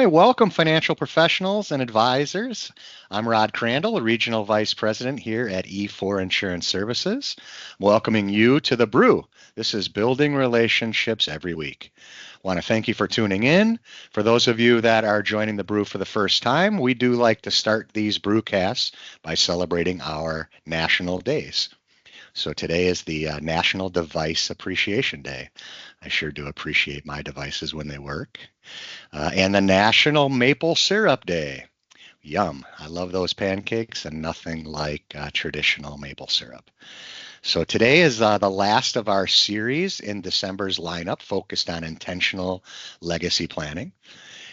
right, welcome financial professionals and advisors. I'm Rod Crandall, a Regional Vice President here at E4 Insurance Services, welcoming you to the Brew. This is Building Relationships Every Week. I want to thank you for tuning in. For those of you that are joining the Brew for the first time, we do like to start these brewcasts by celebrating our national days. So today is the National Device Appreciation Day. I sure do appreciate my devices when they work. And the National Maple Syrup Day. Yum. I love those pancakes and nothing like traditional maple syrup. So today is the last of our series in December's lineup focused on intentional legacy planning.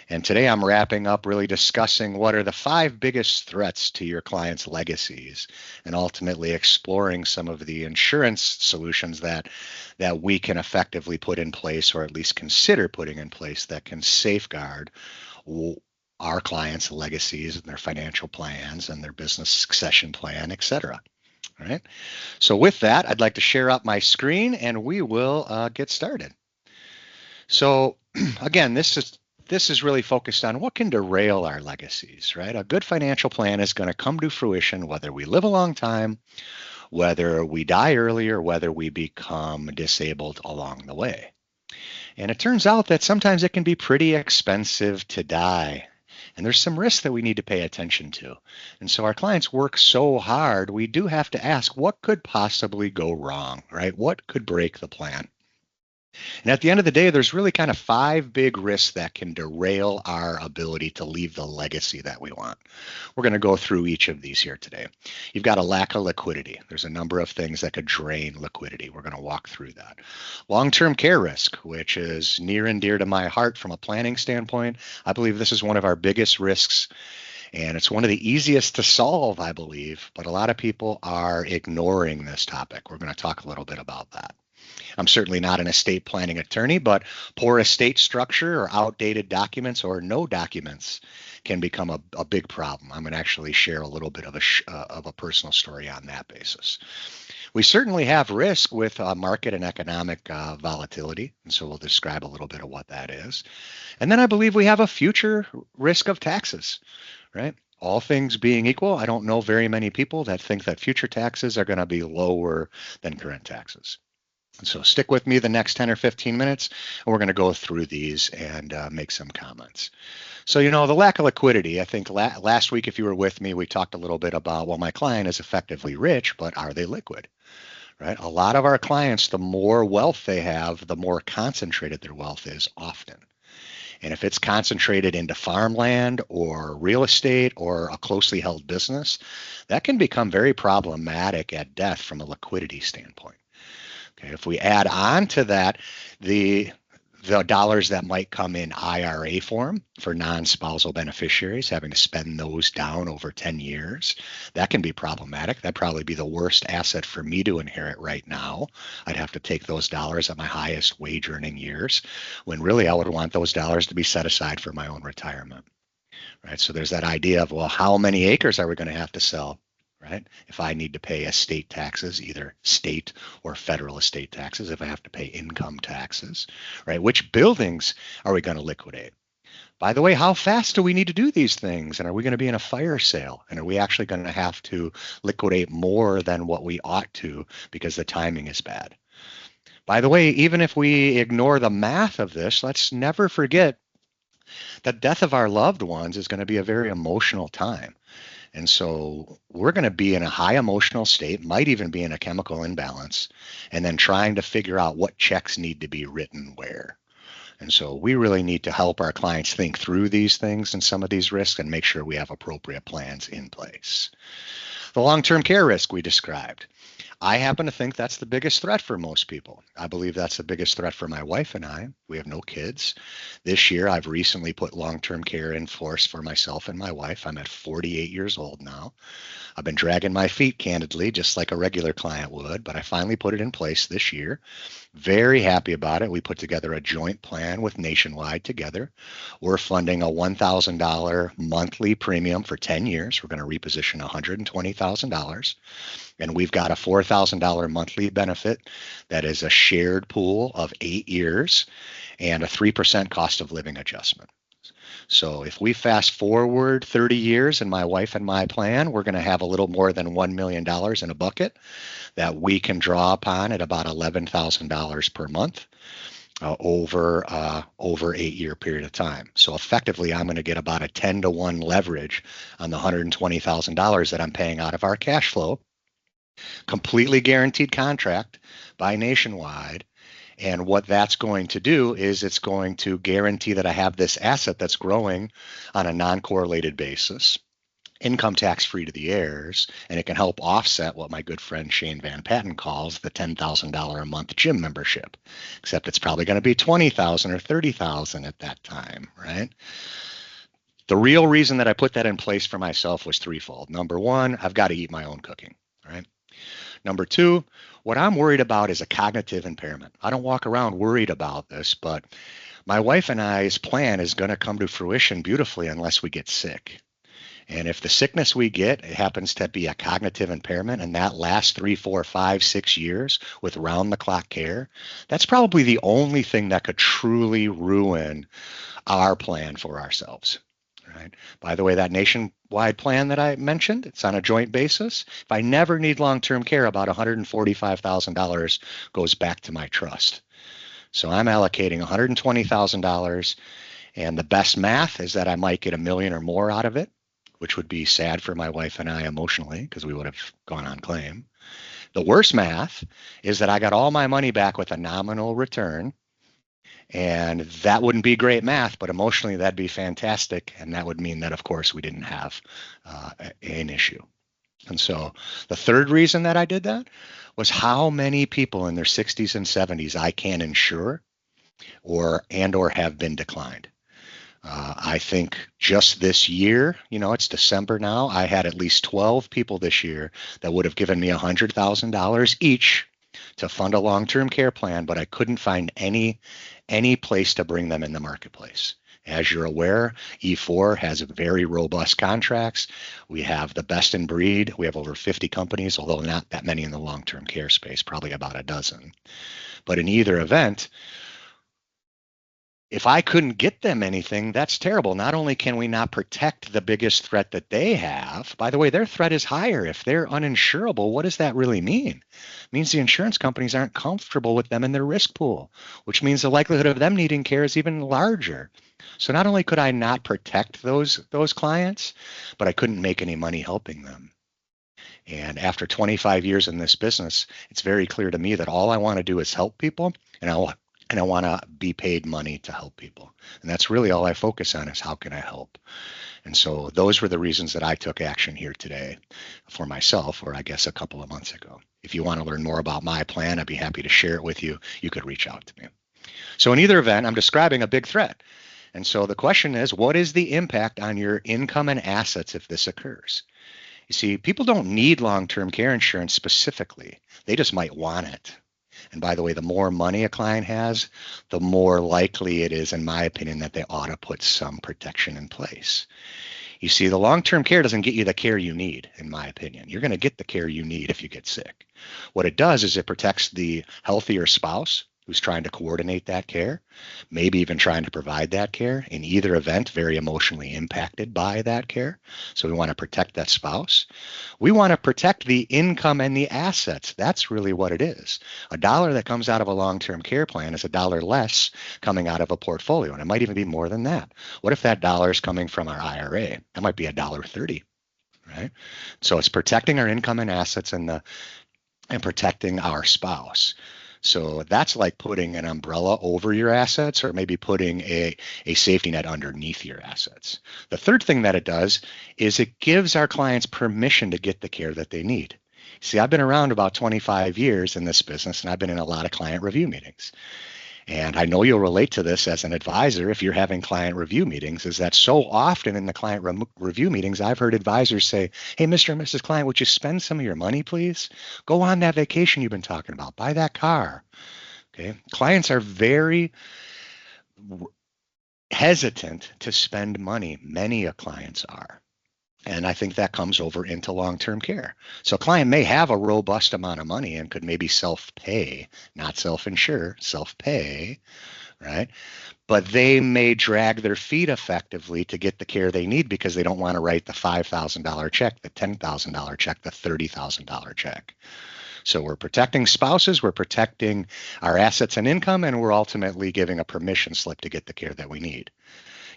And today I'm wrapping up really discussing what are the 5 biggest threats to your clients' legacies and ultimately exploring some of the insurance solutions that we can effectively put in place or at least consider putting in place that can safeguard our clients' legacies and their financial plans and their business succession plan, et cetera. All right. So with that, I'd like to share up my screen and we will get started. So again, this is really focused on what can derail our legacies, right? A good financial plan is going to come to fruition whether we live a long time, whether we die early, or whether we become disabled along the way. And it turns out that sometimes it can be pretty expensive to die. And there's some risks that we need to pay attention to. And so our clients work so hard, we do have to ask what could possibly go wrong, right? What could break the plan? And at the end of the day, there's really kind of 5 big risks that can derail our ability to leave the legacy that we want. We're going to go through each of these here today. You've got a lack of liquidity. There's a number of things that could drain liquidity. We're going to walk through that. Long-term care risk, which is near and dear to my heart from a planning standpoint. I believe this is one of our biggest risks. And it's one of the easiest to solve, I believe, but a lot of people are ignoring this topic. We're going to talk a little bit about that. I'm certainly not an estate planning attorney, but poor estate structure or outdated documents or no documents can become a big problem. I'm going to actually share a little bit of a personal story on that basis. We certainly have risk with market and economic volatility, and so we'll describe a little bit of what that is. And then I believe we have a future risk of taxes, right? All things being equal, I don't know very many people that think that future taxes are going to be lower than current taxes. So stick with me the next 10 or 15 minutes, and we're going to go through these and make some comments. So, the lack of liquidity, I think last week, if you were with me, we talked a little bit about, well, my client is effectively rich, but are they liquid, right? A lot of our clients, the more wealth they have, the more concentrated their wealth is often. And if it's concentrated into farmland or real estate or a closely held business, that can become very problematic at death from a liquidity standpoint. Okay, if we add on to that the dollars that might come in IRA form for non-spousal beneficiaries, having to spend those down over 10 years, that can be problematic. That'd probably be the worst asset for me to inherit right now. I'd have to take those dollars at my highest wage earning years, when really I would want those dollars to be set aside for my own retirement. Right? So there's that idea of, well, how many acres are we going to have to sell? Right? If I need to pay estate taxes, either state or federal estate taxes, if I have to pay income taxes, right? Which buildings are we going to liquidate? By the way, how fast do we need to do these things? And are we going to be in a fire sale? And are we actually going to have to liquidate more than what we ought to because the timing is bad? By the way, even if we ignore the math of this, let's never forget that death of our loved ones is going to be a very emotional time. And so we're going to be in a high emotional state, might even be in a chemical imbalance, and then trying to figure out what checks need to be written where. And so we really need to help our clients think through these things and some of these risks and make sure we have appropriate plans in place. The long-term care risk we described. I happen to think that's the biggest threat for most people. I believe that's the biggest threat for my wife and I. We have no kids. This year, I've recently put long-term care in force for myself and my wife. I'm at 48 years old now. I've been dragging my feet, candidly, just like a regular client would, but I finally put it in place this year. Very happy about it. We put together a joint plan with Nationwide together. We're funding a $1,000 monthly premium for 10 years. We're going to reposition $120,000. And we've got a $4,000 monthly benefit that is a shared pool of 8 years and a 3% cost of living adjustment. So if we fast forward 30 years in my wife and my plan, we're going to have a little more than $1 million in a bucket that we can draw upon at about $11,000 per month over 8-year period of time. So effectively, I'm going to get about a 10-to-1 leverage on the $120,000 that I'm paying out of our cash flow. Completely guaranteed contract by Nationwide. And what that's going to do is it's going to guarantee that I have this asset that's growing on a non-correlated basis, income tax free to the heirs, and it can help offset what my good friend Shane Van Patten calls the $10,000 a month gym membership, except it's probably going to be $20,000 or $30,000 at that time, right? The real reason that I put that in place for myself was threefold. Number one, I've got to eat my own cooking, right? Number two, what I'm worried about is a cognitive impairment. I don't walk around worried about this, but my wife and I's plan is going to come to fruition beautifully unless we get sick. And if the sickness we get, it happens to be a cognitive impairment, and that lasts 3, 4, 5, 6 years with round-the-clock care, that's probably the only thing that could truly ruin our plan for ourselves. Right. By the way, that Nationwide plan that I mentioned, it's on a joint basis. If I never need long-term care, about $145,000 goes back to my trust. So I'm allocating $120,000, and the best math is that I might get $1 million or more out of it, which would be sad for my wife and I emotionally because we would have gone on claim. The worst math is that I got all my money back with a nominal return. And that wouldn't be great math, but emotionally that'd be fantastic. And that would mean that, of course, we didn't have an issue. And so the third reason that I did that was how many people in their 60s and 70s I can insure or have been declined. I think just this year, it's December now, I had at least 12 people this year that would have given me $100,000 each to fund a long-term care plan, but I couldn't find any place to bring them in the marketplace. As you're aware, E4 has very robust contracts. We have the best in breed. We have over 50 companies, although not that many in the long-term care space, probably about a dozen. But in either event, if I couldn't get them anything, that's terrible. Not only can we not protect the biggest threat that they have, by the way, their threat is higher. If they're uninsurable, what does that really mean? It means the insurance companies aren't comfortable with them in their risk pool, which means the likelihood of them needing care is even larger. So not only could I not protect those clients, but I couldn't make any money helping them. And after 25 years in this business, it's very clear to me that all I want to do is help people, and I want to be paid money to help people. And that's really all I focus on is how can I help? And so those were the reasons that I took action here today for myself, or I guess a couple of months ago. If you want to learn more about my plan, I'd be happy to share it with you. You could reach out to me. So in either event, I'm describing a big threat. And so the question is, what is the impact on your income and assets if this occurs? You see, people don't need long-term care insurance specifically. They just might want it. And by the way, the more money a client has, the more likely it is, in my opinion, that they ought to put some protection in place. You see, the long-term care doesn't get you the care you need, in my opinion. You're going to get the care you need if you get sick. What it does is it protects the healthier spouse who's trying to coordinate that care, maybe even trying to provide that care, in either event, very emotionally impacted by that care. So we want to protect that spouse. We want to protect the income and the assets. That's really what it is. A dollar that comes out of a long-term care plan is a dollar less coming out of a portfolio, and it might even be more than that. What if that dollar is coming from our IRA? That might be $1.30, right? So it's protecting our income and assets and protecting our spouse. So that's like putting an umbrella over your assets, or maybe putting a safety net underneath your assets. The third thing that it does is it gives our clients permission to get the care that they need. See, I've been around about 25 years in this business, and I've been in a lot of client review meetings. And I know you'll relate to this as an advisor if you're having client review meetings, is that so often in the client review meetings, I've heard advisors say, hey, Mr. and Mrs. Client, would you spend some of your money, please? Go on that vacation you've been talking about. Buy that car. Okay. Clients are very hesitant to spend money. Many clients are. And I think that comes over into long-term care. So a client may have a robust amount of money and could maybe self-pay, not self-insure, self-pay, right? But they may drag their feet effectively to get the care they need because they don't want to write the $5,000 check, the $10,000 check, the $30,000 check. So we're protecting spouses, we're protecting our assets and income, and we're ultimately giving a permission slip to get the care that we need.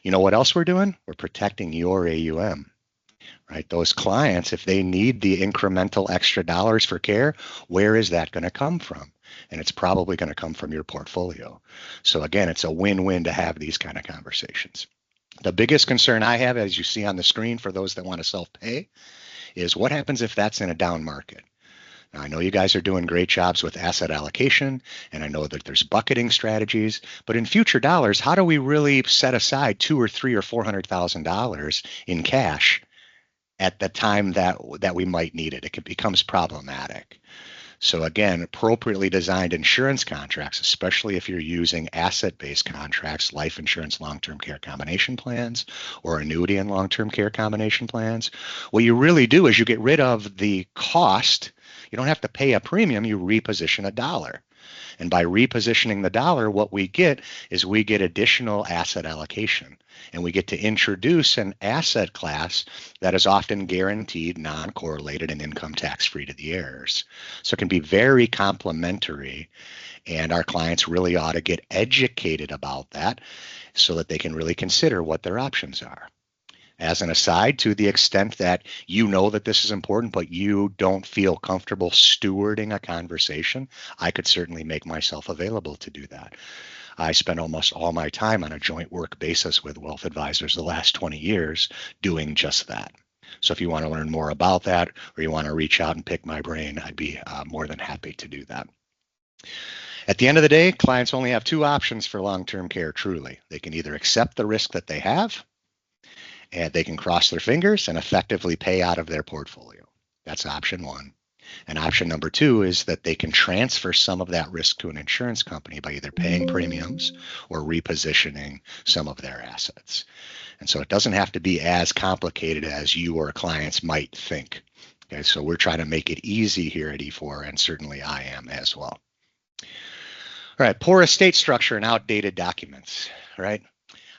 You know what else we're doing? We're protecting your AUM, right? Those clients, if they need the incremental extra dollars for care, where is that going to come from? And it's probably going to come from your portfolio. So again, it's a win-win to have these kind of conversations. The biggest concern I have, as you see on the screen for those that want to self-pay, is what happens if that's in a down market? Now, I know you guys are doing great jobs with asset allocation, and I know that there's bucketing strategies, but in future dollars, how do we really set aside $200,000 or $300,000 or $400,000 in cash at the time that we might need it? It becomes problematic. So again, appropriately designed insurance contracts, especially if you're using asset-based contracts, life insurance, long-term care combination plans, or annuity and long-term care combination plans, what you really do is you get rid of the cost. You don't have to pay a premium, you reposition a dollar. And by repositioning the dollar, what we get is we get additional asset allocation. And we get to introduce an asset class that is often guaranteed, non-correlated, and income tax-free to the heirs. So it can be very complementary, and our clients really ought to get educated about that so that they can really consider what their options are. As an aside, to the extent that you know that this is important, but you don't feel comfortable stewarding a conversation, I could certainly make myself available to do that. I spent almost all my time on a joint work basis with wealth advisors the last 20 years doing just that. So if you want to learn more about that, or you want to reach out and pick my brain, I'd be more than happy to do that. At the end of the day, clients only have two options for long-term care, truly. They can either accept the risk that they have, and they can cross their fingers and effectively pay out of their portfolio. That's option one. And option number two is that they can transfer some of that risk to an insurance company by either paying premiums or repositioning some of their assets. And so it doesn't have to be as complicated as you or clients might think. Okay, so we're trying to make it easy here at E4, and certainly I am as well. All right, poor estate structure and outdated documents, right?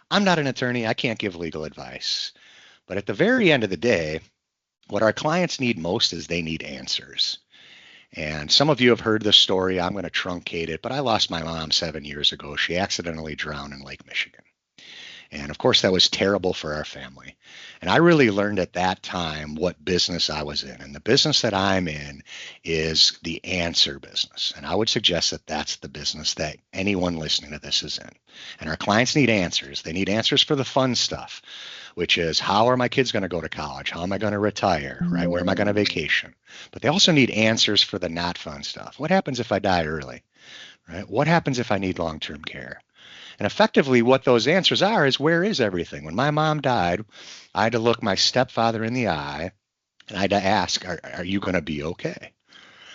I'm not an attorney. I can't give legal advice. But at the very end of the day, what our clients need most is they need answers. And some of you have heard this story. I'm going to truncate it, but I lost my mom 7 years ago. She accidentally drowned in Lake Michigan. And of course, that was terrible for our family. And I really learned at that time what business I was in. And the business that I'm in is the answer business. And I would suggest that that's the business that anyone listening to this is in. And our clients need answers. They need answers for the fun stuff, which is, how are my kids going to go to college? How am I going to retire? Right? Where am I going to vacation? But they also need answers for the not fun stuff. What happens if I die early? Right? What happens if I need long-term care? And effectively what those answers are is, where is everything? When my mom died, I had to look my stepfather in the eye and I had to ask, are you going to be okay?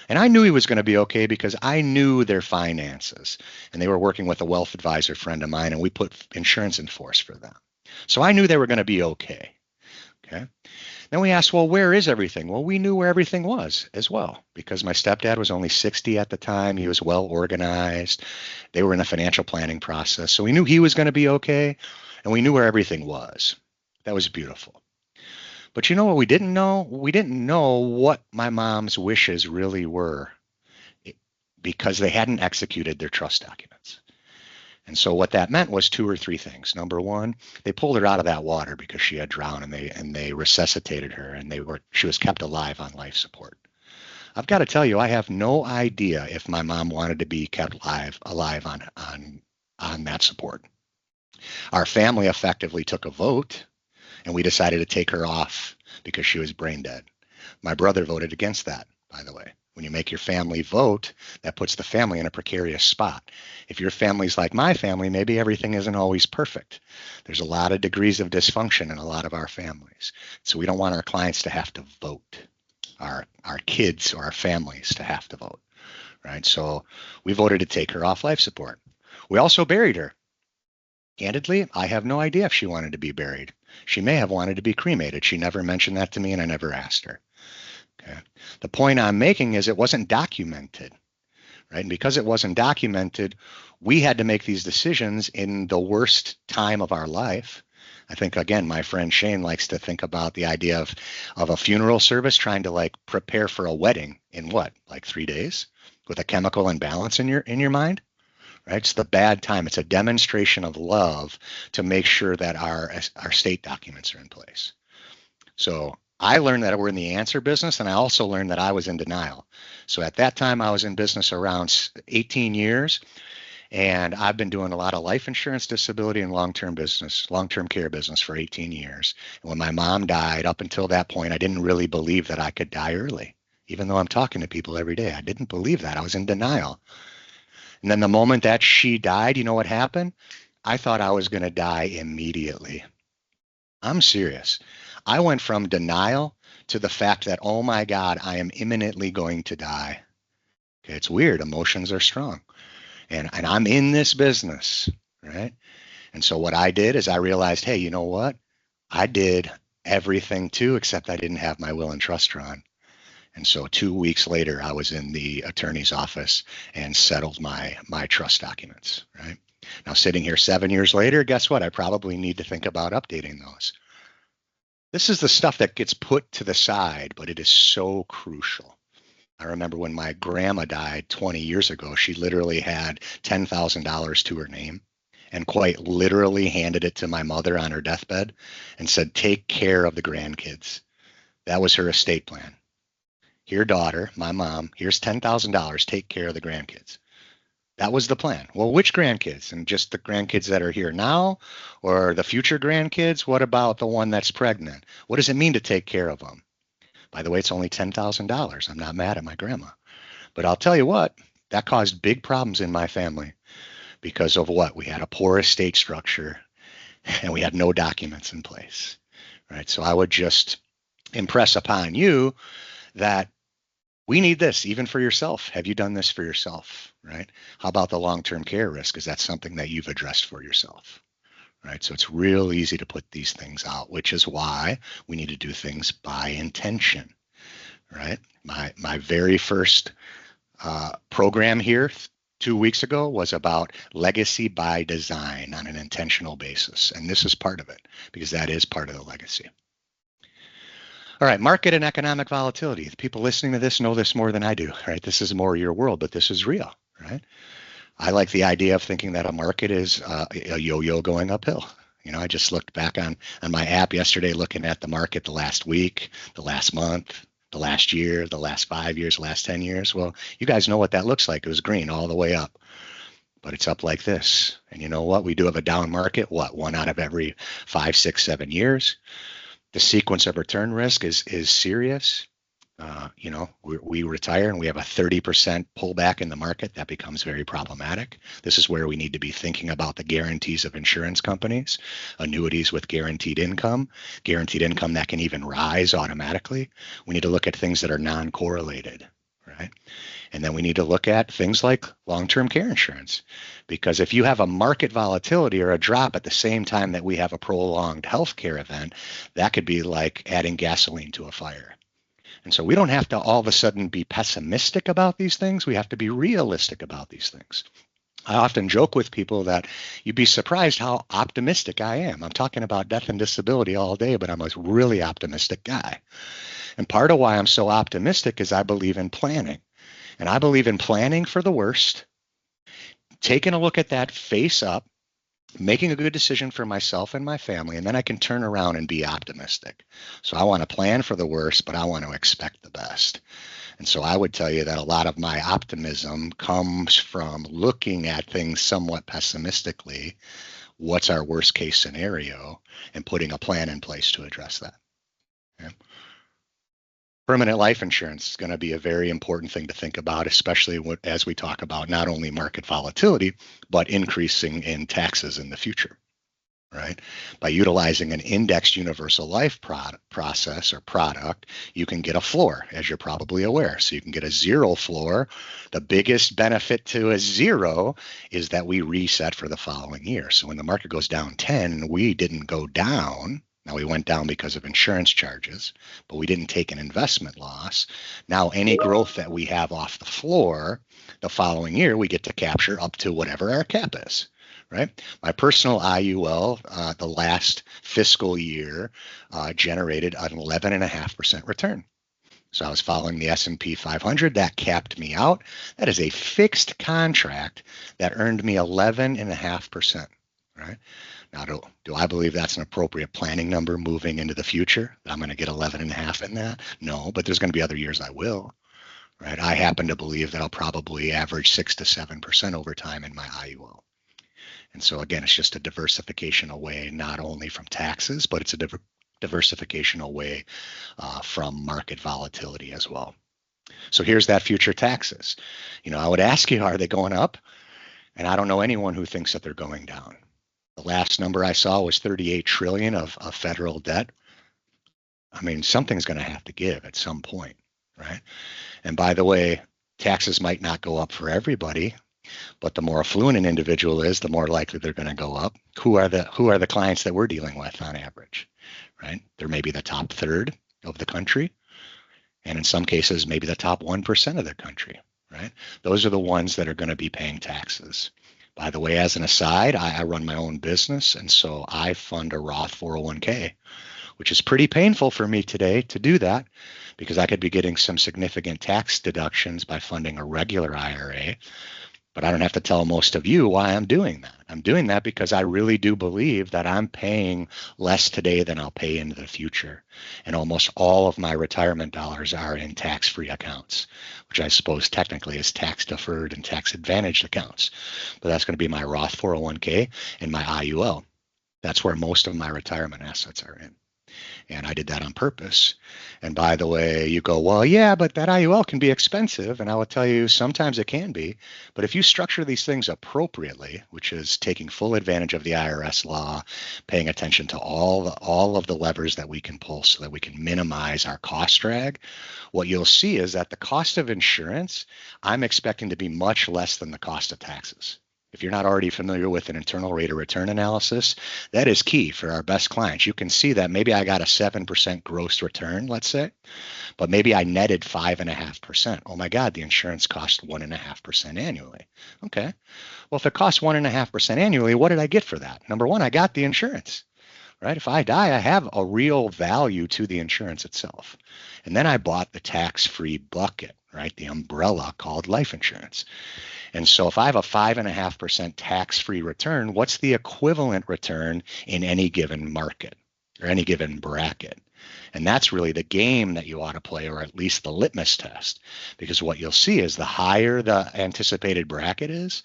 And I knew he was going to be okay because I knew their finances. And they were working with a wealth advisor friend of mine, and we put insurance in force for them. So I knew they were going to be okay. Okay. Then we asked, well, where is everything? Well, we knew where everything was as well, because my stepdad was only 60 at the time. He was well organized. They were in a financial planning process. So we knew he was going to be okay, and we knew where everything was. That was beautiful. But you know what we didn't know? We didn't know what my mom's wishes really were, because they hadn't executed their trust documents. And so what that meant was two or three things. Number one, they pulled her out of that water because she had drowned, and they resuscitated her, and she was kept alive on life support. I've got to tell you, I have no idea if my mom wanted to be kept alive on that support. Our family effectively took a vote, and we decided to take her off because she was brain dead. My brother voted against that, by the way. When you make your family vote, that puts the family in a precarious spot. If your family's like my family, maybe everything isn't always perfect. There's a lot of degrees of dysfunction in a lot of our families. So we don't want our clients to have to vote, our kids or our families to have to vote, right? So we voted to take her off life support. We also buried her. Candidly, I have no idea if she wanted to be buried. She may have wanted to be cremated. She never mentioned that to me, and I never asked her. Okay. The point I'm making is it wasn't documented, right? And because it wasn't documented, we had to make these decisions in the worst time of our life. I think, again, my friend Shane likes to think about the idea of a funeral service trying to like prepare for a wedding in what, like 3 days with a chemical imbalance in your mind, right? It's the bad time. It's a demonstration of love to make sure that our state documents are in place. So I learned that we're in the answer business, and I also learned that I was in denial. So at that time, I was in business around 18 years, and I've been doing a lot of life insurance, disability, and long-term care business for 18 years. And when my mom died, up until that point, I didn't really believe that I could die early. Even though I'm talking to people every day, I didn't believe that. I was in denial. And then the moment that she died, you know what happened? I thought I was going to die immediately. I'm serious. I went from denial to the fact that, oh my God, I am imminently going to die. Okay, it's weird. Emotions are strong. And I'm in this business, right? And so what I did is I realized, hey, you know what? I did everything too, except I didn't have my will and trust drawn. And so 2 weeks later, I was in the attorney's office and settled my trust documents, right? Now, sitting here 7 years later, guess what? I probably need to think about updating those. This is the stuff that gets put to the side, but it is so crucial. I remember when my grandma died 20 years ago, she literally had $10,000 to her name and quite literally handed it to my mother on her deathbed and said, take care of the grandkids. That was her estate plan. Here, daughter, my mom, here's $10,000, take care of the grandkids. That was the plan. Well, which grandkids? And just the grandkids that are here now or the future grandkids? What about the one that's pregnant? What does it mean to take care of them? By the way, it's only $10,000. I'm not mad at my grandma. But I'll tell you what, that caused big problems in my family because of what? We had a poor estate structure and we had no documents in place, right? So I would just impress upon you that we need this even for yourself. Have you done this for yourself, right? How about the long-term care risk? Is that something that you've addressed for yourself, right? So it's real easy to put these things out, which is why we need to do things by intention, right? My very first program here 2 weeks ago was about legacy by design on an intentional basis. And this is part of it because that is part of the legacy. All right, market and economic volatility. The people listening to this know this more than I do, right? This is more your world, but this is real, right? I like the idea of thinking that a market is a yo-yo going uphill. You know, I just looked back on my app yesterday, looking at the market the last week, the last month, the last year, the last 5 years, the last 10 years. Well, you guys know what that looks like. It was green all the way up, but it's up like this. And you know what? We do have a down market, what, 1 out of every 5, 6, 7 years. The sequence of return risk is serious. You know, we retire and we have a 30% pullback in the market. That becomes very problematic. This is where we need to be thinking about the guarantees of insurance companies, annuities with guaranteed income that can even rise automatically. We need to look at things that are non-correlated, right? And then we need to look at things like long-term care insurance, because if you have a market volatility or a drop at the same time that we have a prolonged healthcare event, that could be like adding gasoline to a fire. And so we don't have to all of a sudden be pessimistic about these things. We have to be realistic about these things. I often joke with people that you'd be surprised how optimistic I am. I'm talking about death and disability all day, but I'm a really optimistic guy. And part of why I'm so optimistic is I believe in planning. And I believe in planning for the worst, taking a look at that face up, making a good decision for myself and my family, and then I can turn around and be optimistic. So I want to plan for the worst, but I want to expect the best. And so I would tell you that a lot of my optimism comes from looking at things somewhat pessimistically. What's our worst case scenario? And putting a plan in place to address that. Okay? Permanent life insurance is going to be a very important thing to think about, especially as we talk about not only market volatility, but increasing in taxes in the future, right? By utilizing an indexed universal life process or product, you can get a floor, as you're probably aware. So you can get a zero floor. The biggest benefit to a zero is that we reset for the following year. So when the market goes down 10, we didn't go down. Now we went down because of insurance charges, but we didn't take an investment loss. Now any growth that we have off the floor the following year, we get to capture up to whatever our cap is, right? My personal IUL the last fiscal year generated an 11.5% return. So I was following the S&P 500. That capped me out. That is a fixed contract that earned me 11.5%, right? Now, do I believe that's an appropriate planning number moving into the future? I'm going to get 11.5 in that? No, but there's going to be other years I will, right? I happen to believe that I'll probably average 6 to 7% over time in my IUL. And so again, it's just a diversification away, not only from taxes, but it's a diversification away from market volatility as well. So here's that future taxes. I would ask you, are they going up? And I don't know anyone who thinks that they're going down. The last number I saw was 38 trillion of federal debt. I mean, something's going to have to give at some point, right? And by the way, taxes might not go up for everybody, but the more affluent an individual is, the more likely they're going to go up. Who are the clients that we're dealing with on average, right? They're maybe the top third of the country, and in some cases, maybe the top 1% of the country, right? Those are the ones that are going to be paying taxes. By the way, as an aside, I run my own business, and so I fund a Roth 401k, which is pretty painful for me today to do that because I could be getting some significant tax deductions by funding a regular IRA. But I don't have to tell most of you why I'm doing that. I'm doing that because I really do believe that I'm paying less today than I'll pay into the future. And almost all of my retirement dollars are in tax-free accounts, which I suppose technically is tax-deferred and tax-advantaged accounts. But that's going to be my Roth 401k and my IUL. That's where most of my retirement assets are in. And I did that on purpose. And by the way, you go, well, yeah, but that IUL can be expensive. And I will tell you, sometimes it can be. But if you structure these things appropriately, which is taking full advantage of the IRS law, paying attention to all of the levers that we can pull so that we can minimize our cost drag, what you'll see is that the cost of insurance, I'm expecting to be much less than the cost of taxes. If you're not already familiar with an internal rate of return analysis, that is key for our best clients. You can see that maybe I got a 7% gross return, let's say, but maybe I netted 5.5%. Oh my God, the insurance cost 1.5% annually. Okay. Well, if it costs 1.5% annually, what did I get for that? Number one, I got the insurance, right? If I die, I have a real value to the insurance itself. And then I bought the tax-free bucket, right? The umbrella called life insurance. And so if I have a 5.5% tax-free return, what's the equivalent return in any given market or any given bracket? And that's really the game that you ought to play, or at least the litmus test, because what you'll see is the higher the anticipated bracket is,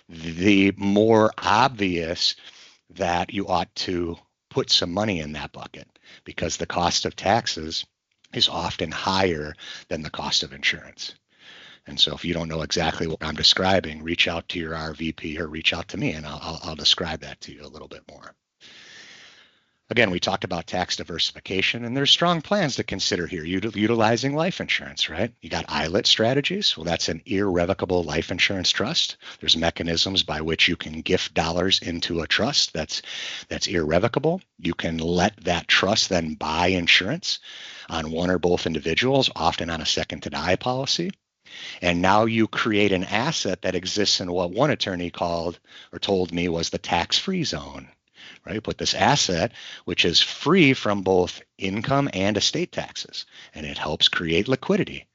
the more obvious that you ought to put some money in that bucket, because the cost of taxes is often higher than the cost of insurance. And so if you don't know exactly what I'm describing, reach out to your RVP or reach out to me, and I'll describe that to you a little bit more. Again, we talked about tax diversification, and there's strong plans to consider here, utilizing life insurance, right? You got ILIT strategies. Well, that's an irrevocable life insurance trust. There's mechanisms by which you can gift dollars into a trust that's irrevocable. You can let that trust then buy insurance on one or both individuals, often on a second to die policy. And now you create an asset that exists in what one attorney called or told me was the tax-free zone, right? Put this asset, which is free from both income and estate taxes, and it helps create liquidity.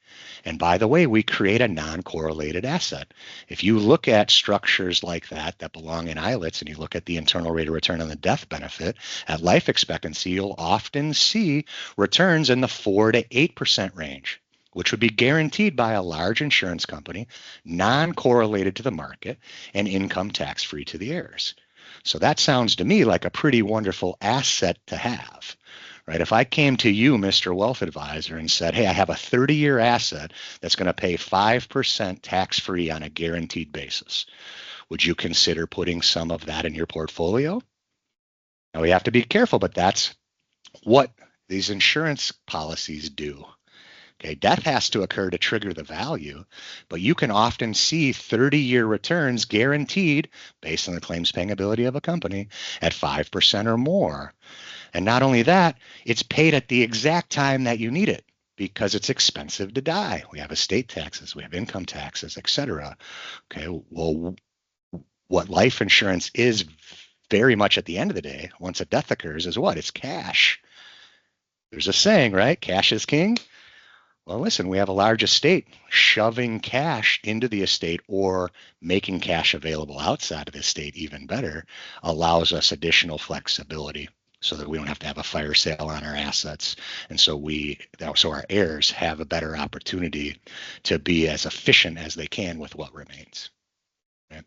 And by the way, we create a non-correlated asset. If you look at structures like that belong in ILITs, and you look at the internal rate of return on the death benefit, at life expectancy, you'll often see returns in the 4 to 8% range, which would be guaranteed by a large insurance company, non-correlated to the market, and income tax-free to the heirs. So that sounds to me like a pretty wonderful asset to have, right? If I came to you, Mr. Wealth Advisor, and said, hey, I have a 30-year asset that's going to pay 5% tax-free on a guaranteed basis, would you consider putting some of that in your portfolio? Now, we have to be careful, but that's what these insurance policies do. Okay, death has to occur to trigger the value, but you can often see 30-year returns guaranteed based on the claims paying ability of a company at 5% or more. And not only that, it's paid at the exact time that you need it because it's expensive to die. We have estate taxes, we have income taxes, etc. Okay, well, what life insurance is very much at the end of the day, once a death occurs, is what? It's cash. There's a saying, right? Cash is king. Well, listen, we have a large estate. Shoving cash into the estate or making cash available outside of the estate, even better, allows us additional flexibility so that we don't have to have a fire sale on our assets. And so our heirs have a better opportunity to be as efficient as they can with what remains. Okay.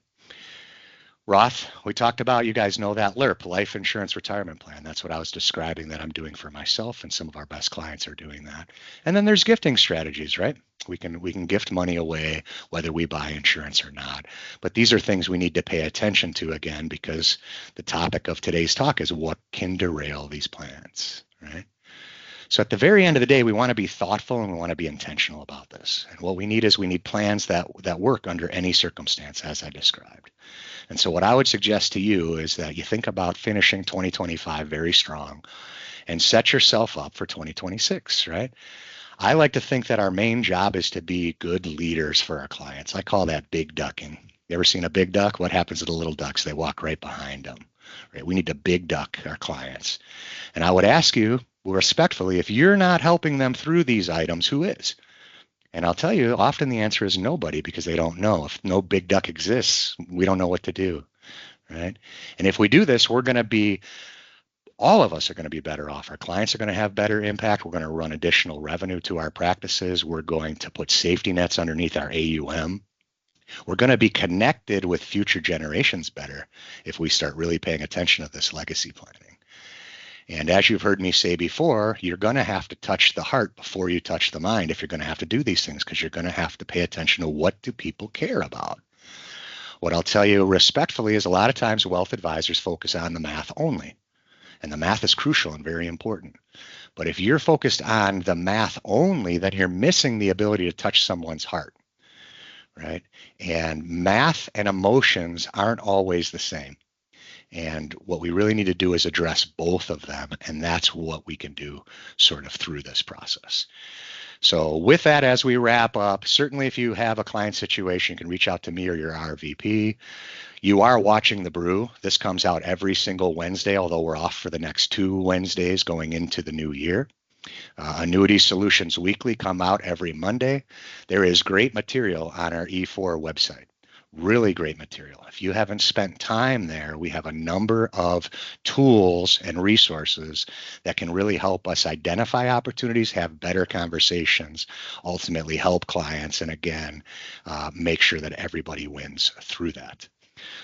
Roth, we talked about, you guys know that LIRP, Life Insurance Retirement Plan. That's what I was describing that I'm doing for myself, and some of our best clients are doing that. And then there's gifting strategies, right? We can gift money away whether we buy insurance or not. But these are things we need to pay attention to, again, because the topic of today's talk is what can derail these plans, right? So at the very end of the day, we want to be thoughtful and we want to be intentional about this. And what we need plans that work under any circumstance, as I described. And so what I would suggest to you is that you think about finishing 2025 very strong and set yourself up for 2026, right? I like to think that our main job is to be good leaders for our clients. I call that big ducking. You ever seen a big duck? What happens to the little ducks? They walk right behind them, right? We need to big duck our clients. And I would ask you respectfully, if you're not helping them through these items, who is? And I'll tell you, often the answer is nobody, because they don't know. If no big duck exists, we don't know what to do, right? And if we do this, all of us are going to be better off. Our clients are going to have better impact. We're going to run additional revenue to our practices. We're going to put safety nets underneath our AUM. We're going to be connected with future generations better if we start really paying attention to this legacy planning. And as you've heard me say before, you're going to have to touch the heart before you touch the mind if you're going to have to do these things, because you're going to have to pay attention to what do people care about. What I'll tell you respectfully is a lot of times wealth advisors focus on the math only. And the math is crucial and very important. But if you're focused on the math only, then you're missing the ability to touch someone's heart, right? And math and emotions aren't always the same. And what we really need to do is address both of them. And that's what we can do sort of through this process. So with that, as we wrap up, certainly if you have a client situation, you can reach out to me or your RVP. You are watching The Brew. This comes out every single Wednesday, although we're off for the next 2 Wednesdays going into the new year. Annuity Solutions Weekly come out every Monday. There is great material on our E4 website. Really great material. If you haven't spent time there, we have a number of tools and resources that can really help us identify opportunities, have better conversations, ultimately help clients, and again, make sure that everybody wins through that.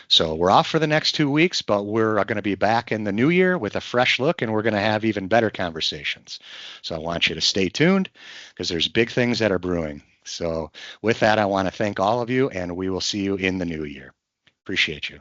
So we're off for the next 2 weeks, but we're going to be back in the new year with a fresh look, and we're going to have even better conversations. So I want you to stay tuned, because there's big things that are brewing. So with that, I want to thank all of you, and we will see you in the new year. Appreciate you.